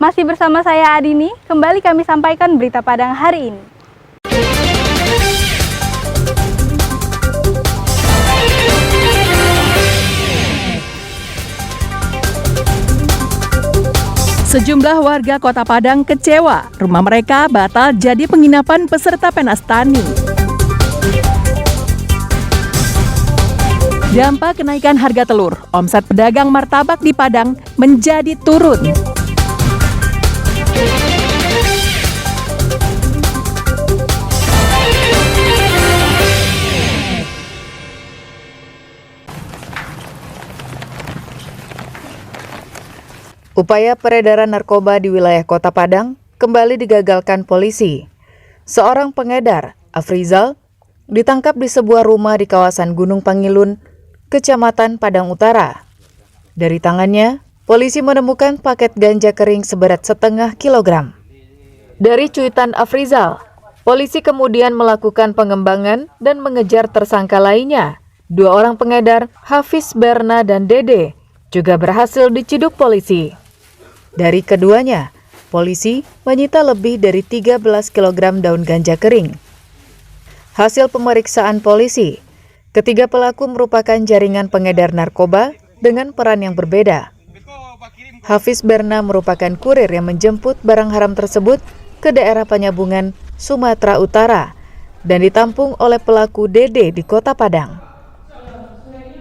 Masih bersama saya Adini, kembali kami sampaikan berita Padang hari ini. Sejumlah warga Kota Padang kecewa, rumah mereka batal jadi penginapan peserta pentas tani. Dampak kenaikan harga telur, omset pedagang martabak di Padang menjadi turun. Upaya peredaran narkoba di wilayah Kota Padang kembali digagalkan polisi. Seorang pengedar, Afrizal, ditangkap di sebuah rumah di kawasan Gunung Pangilun, Kecamatan Padang Utara. Dari tangannya, polisi menemukan paket ganja kering seberat 0,5 kilogram. Dari cuitan Afrizal, polisi kemudian melakukan pengembangan dan mengejar tersangka lainnya. 2 orang pengedar, Hafiz Berna dan Dede, juga berhasil diciduk polisi. Dari keduanya, polisi menyita lebih dari 13 kg daun ganja kering. Hasil pemeriksaan polisi, ketiga pelaku merupakan jaringan pengedar narkoba dengan peran yang berbeda. Hafiz Berna merupakan kurir yang menjemput barang haram tersebut ke daerah Penyambungan, Sumatera Utara, dan ditampung oleh pelaku Dede di Kota Padang.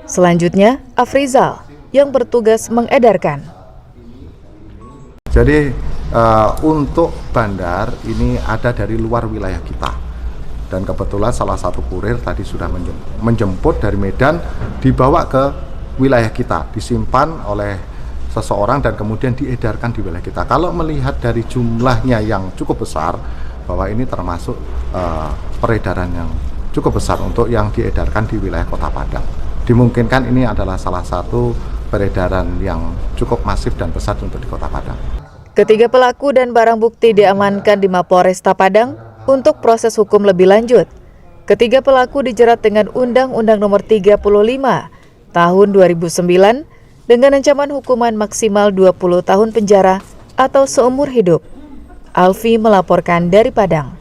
Selanjutnya, Afrizal yang bertugas mengedarkan. Jadi untuk bandar ini ada dari luar wilayah kita, dan kebetulan salah satu kurir tadi sudah menjemput dari Medan, dibawa ke wilayah kita, disimpan oleh seseorang dan kemudian diedarkan di wilayah kita. Kalau melihat dari jumlahnya yang cukup besar, bahwa ini termasuk peredaran yang cukup besar untuk yang diedarkan di wilayah Kota Padang. Dimungkinkan ini adalah salah satu peredaran yang cukup masif dan besar untuk di Kota Padang. Ketiga pelaku dan barang bukti diamankan di Mapolresta Padang untuk proses hukum lebih lanjut. Ketiga pelaku dijerat dengan Undang-Undang Nomor 35 Tahun 2009 dengan ancaman hukuman maksimal 20 tahun penjara atau seumur hidup. Alfi melaporkan dari Padang.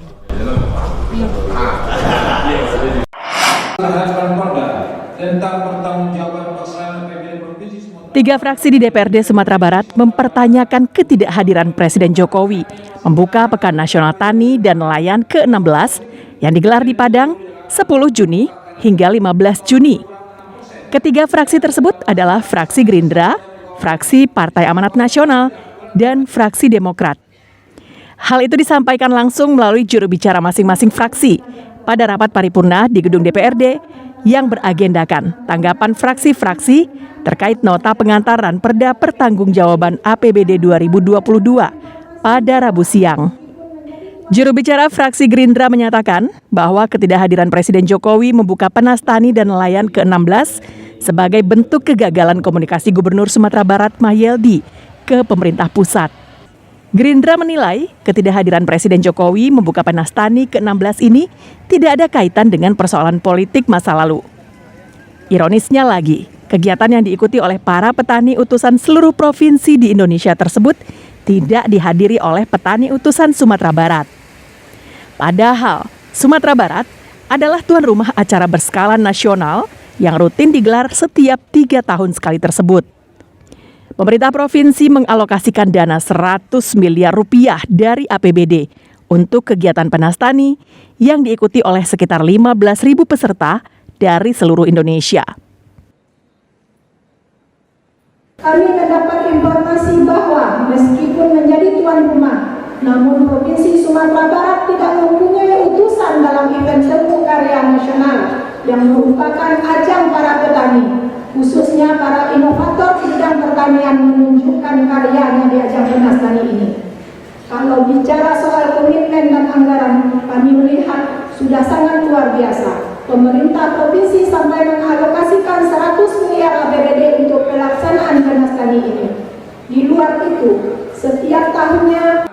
Tiga fraksi di DPRD Sumatera Barat mempertanyakan ketidakhadiran Presiden Jokowi membuka Pekan Nasional Tani dan Nelayan ke-16 yang digelar di Padang 10 Juni hingga 15 Juni. Ketiga fraksi tersebut adalah fraksi Gerindra, fraksi Partai Amanat Nasional, dan fraksi Demokrat. Hal itu disampaikan langsung melalui juru bicara masing-masing fraksi pada rapat paripurna di gedung DPRD yang beragendakan tanggapan fraksi-fraksi terkait nota pengantaran Perda Pertanggungjawaban APBD 2022 pada Rabu siang. Juru bicara fraksi Gerindra menyatakan bahwa ketidakhadiran Presiden Jokowi membuka Penas Tani dan Nelayan ke-16 sebagai bentuk kegagalan komunikasi Gubernur Sumatera Barat Mahyeldi ke pemerintah pusat. Gerindra menilai ketidakhadiran Presiden Jokowi membuka Penas Tani ke-16 ini tidak ada kaitan dengan persoalan politik masa lalu. Ironisnya lagi, kegiatan yang diikuti oleh para petani utusan seluruh provinsi di Indonesia tersebut tidak dihadiri oleh petani utusan Sumatera Barat. Padahal, Sumatera Barat adalah tuan rumah acara berskala nasional yang rutin digelar setiap 3 tahun sekali tersebut. Pemerintah provinsi mengalokasikan dana 100 miliar rupiah dari APBD untuk kegiatan Penas Tani yang diikuti oleh sekitar 15.000 peserta dari seluruh Indonesia. Kami mendapat informasi bahwa meskipun menjadi tuan rumah, namun Provinsi Sumatera Barat tidak mempunyai utusan dalam event Temu Karya Nasional yang merupakan ajang para petani, khususnya para inovator di bidang pertanian menunjukkan karyanya di ajang Penas Tani ini. Kalau bicara soal komitmen dan anggaran, kami melihat sudah sangat luar biasa. Pemerintah provinsi sampai mengalokasikan 100 miliar APBD untuk pelaksanaan Penas Tani ini. Di luar itu, setiap tahunnya.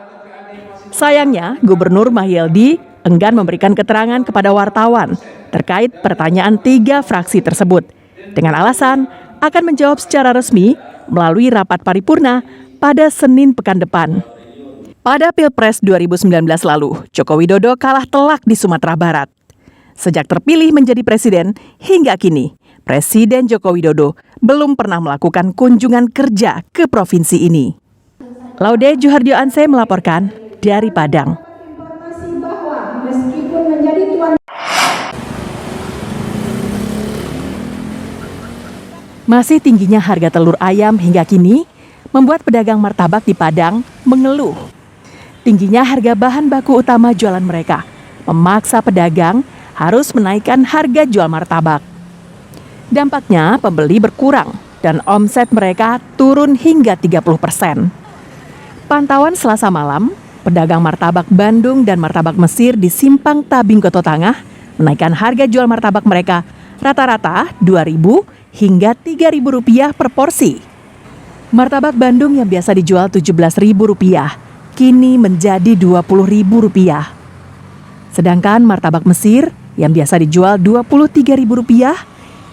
Sayangnya, Gubernur Mahyeldi enggan memberikan keterangan kepada wartawan terkait pertanyaan 3 fraksi tersebut, dengan alasan akan menjawab secara resmi melalui rapat paripurna pada Senin pekan depan. Pada Pilpres 2019 lalu, Joko Widodo kalah telak di Sumatera Barat. Sejak terpilih menjadi presiden, hingga kini, Presiden Joko Widodo belum pernah melakukan kunjungan kerja ke provinsi ini. Laude Juhardio Anse melaporkan dari Padang. Informasi bahwa meskipun menjadi tuan Masih tingginya harga telur ayam hingga kini membuat pedagang martabak di Padang mengeluh. Tingginya harga bahan baku utama jualan mereka memaksa pedagang harus menaikkan harga jual martabak. Dampaknya pembeli berkurang dan omset mereka turun hingga 30%. Pantauan Selasa malam, pedagang martabak Bandung dan martabak Mesir di Simpang Tabing Koto Tangah menaikkan harga jual martabak mereka rata-rata Rp2.000 hingga Rp3.000 per porsi. Martabak Bandung yang biasa dijual Rp17.000 kini menjadi Rp20.000. Sedangkan martabak Mesir yang biasa dijual Rp23.000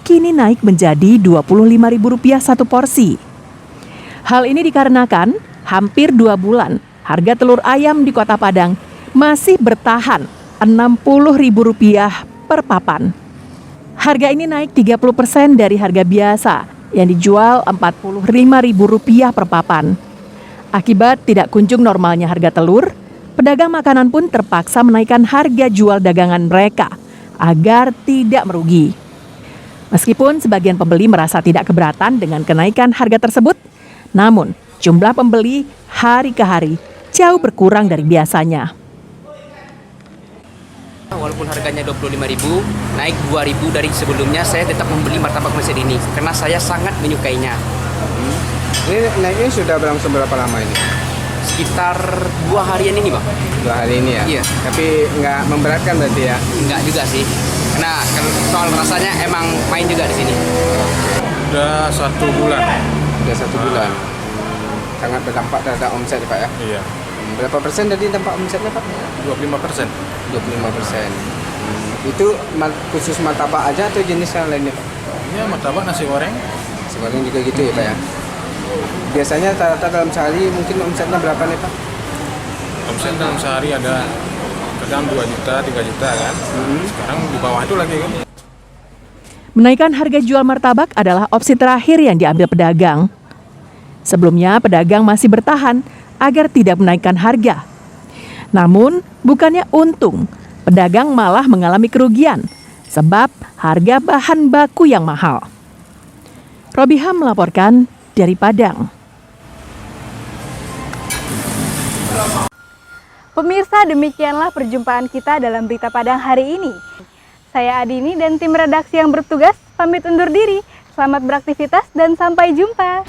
kini naik menjadi Rp25.000 satu porsi. Hal ini dikarenakan hampir 2 bulan harga telur ayam di Kota Padang masih bertahan Rp60.000 per papan. Harga ini naik 30% dari harga biasa yang dijual Rp45.000 per papan. Akibat tidak kunjung normalnya harga telur, pedagang makanan pun terpaksa menaikkan harga jual dagangan mereka agar tidak merugi. Meskipun sebagian pembeli merasa tidak keberatan dengan kenaikan harga tersebut, namun jumlah pembeli hari ke hari jauh berkurang dari biasanya. Walaupun harganya Rp25.000, naik Rp2.000 dari sebelumnya, saya tetap membeli martabak Mesir ini karena saya sangat menyukainya. Ini naiknya sudah berapa lama ini? Sekitar 2 harian ini, Bang. 2 hari ini ya? Iya. Tapi nggak memberatkan berarti ya? Enggak juga sih. Karena soal rasanya emang main juga di sini. Udah 1 bulan. Sudah 1 bulan. Sangat berdampak terhadap omset Pak ya? Iya. Berapa persen dari dampak omsetnya Pak? 25%. 25%. Itu khusus martabak aja atau jenis yang lainnya Pak? Ini martabak nasi goreng. Nasi goreng juga gitu ya Pak ya? Biasanya rata-rata dalam sehari mungkin omsetnya berapa nih Pak? Omset dalam sehari ada kadang 2 juta, 3 juta kan. Sekarang di bawah itu lagi kan. Menaikkan harga jual martabak adalah opsi terakhir yang diambil pedagang. Sebelumnya pedagang masih bertahan agar tidak menaikkan harga. Namun bukannya untung, pedagang malah mengalami kerugian sebab harga bahan baku yang mahal. Robiha melaporkan dari Padang. Pemirsa, demikianlah perjumpaan kita dalam Berita Padang hari ini. Saya Adini dan tim redaksi yang bertugas pamit undur diri. Selamat beraktivitas dan sampai jumpa.